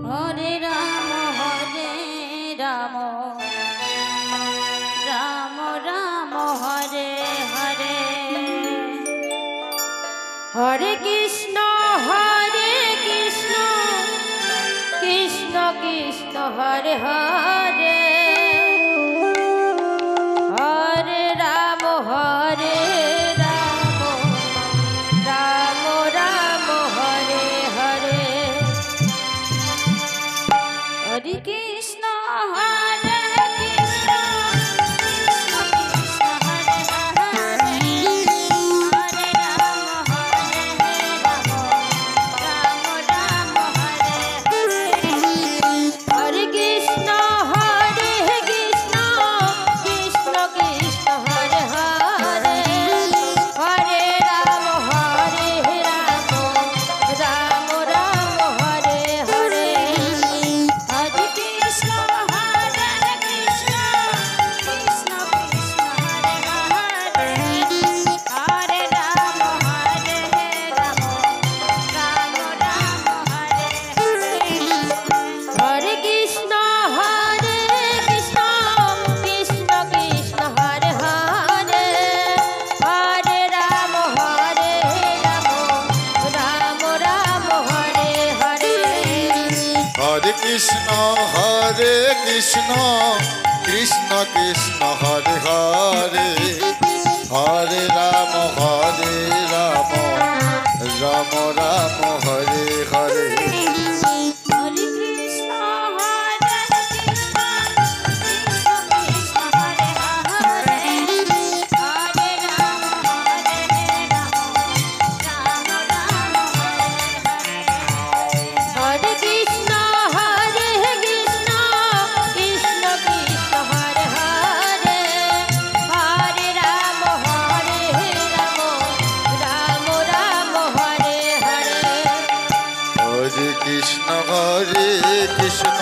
Hare Ram Ram Ram Ram Hare Hare Hare Krishna Krishna Krishna Hare Hare Hare Ram Ram Ram Ram Hare Hare Hare Krishna Hare Krishna Krishna Krishna Hare Hare Hare Ram Ram Ram Hare Hare Hare Krishna Krishna Krishna Krishna Hare Hare Hare Ram Ram Ram Hare Hare Hare Krishna Krishna Krishna Krishna Hare Hare Hare Ram Ram Ram Hare Hare Hare Krishna Krishna Krishna Krishna Hare Hare Hare Ram Ram Ram Hare Hare Hare Krishna Krishna Krishna Krishna Hare Hare Hare Ram Ram Ram Hare Hare Hare Krishna Krishna Krishna Krishna Hare Hare Hare Ram Ram Ram Hare Hare Hare Krishna Krishna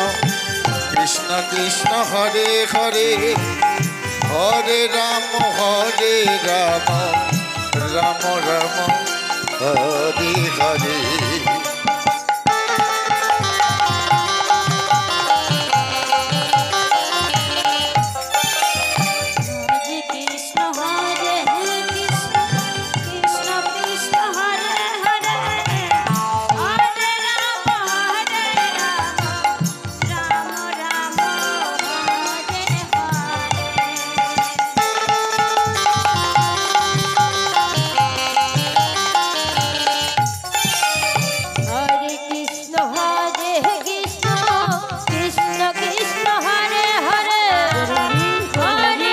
Krishna Krishna Hare Hare Hare Ram Ram Ram Hare Hare Hare Krishna Krishna Krishna Krishna Hare Hare Hare Ram Ram Ram Hare Hare Hare Krishna Krishna Krishna Krishna Hare Hare Hare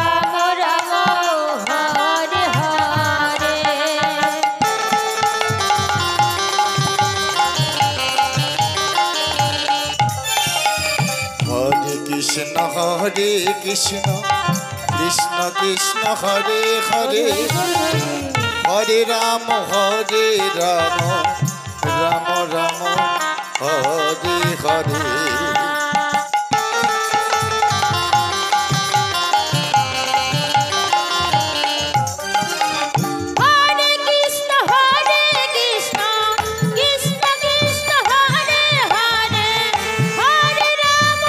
Ram Ram Ram Hare Hare Krishna Krishna Krishna Krishna Hare Hare Hare Ram Ram Ram Hare Hare Hare Krishna Krishna Krishna Krishna Hare Hare Hare Ram Ram Ram Hare Hare Hare Krishna Krishna Krishna Krishna Hare Hare Hare Ram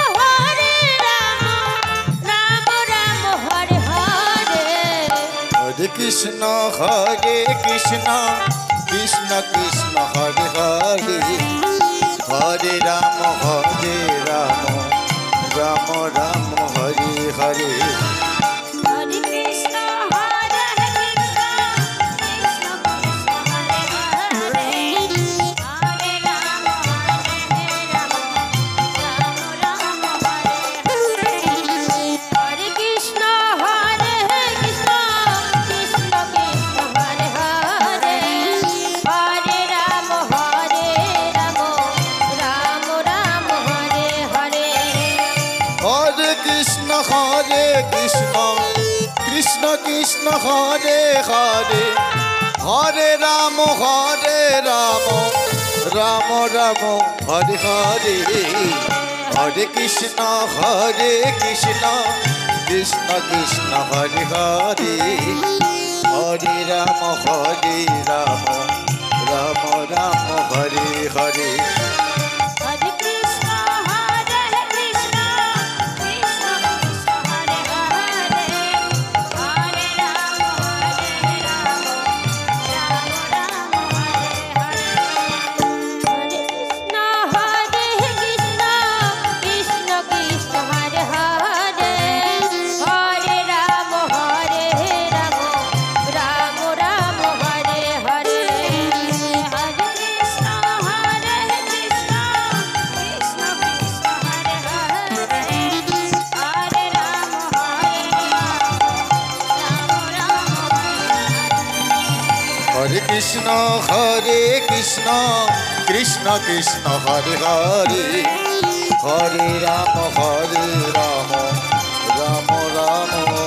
Ram Ram Hare Hare Hare Krishna Krishna Krishna Krishna Hare Hare Hare Ram Ram Ram Hare Hare Hare Krishna Krishna Krishna Krishna Hare Hare Hare Ram Ram Hare Hare Hare Krishna Krishna Krishna Krishna Hare Hare Hare Ram Ram Hare Hare Hare Krishna Krishna Krishna Krishna Hare Hare Hare Ram Ram Ram Hare Hare Hare Krishna Krishna Krishna Krishna Hare Hare Hare Ram Ram Ram Ram Hare Hare Hare Krishna Hare Krishna Krishna Krishna Hare Hare Hare Ram Ram Ram Hare Hare Hare Krishna Krishna Krishna Hare Hare Hare Ram Ram Ram Hare Hare Hare Krishna Krishna Krishna Krishna Hare Hare Hare Ram Hare Krishna Krishna Krishna Krishna Hare Hare Hare Ram Ram Ram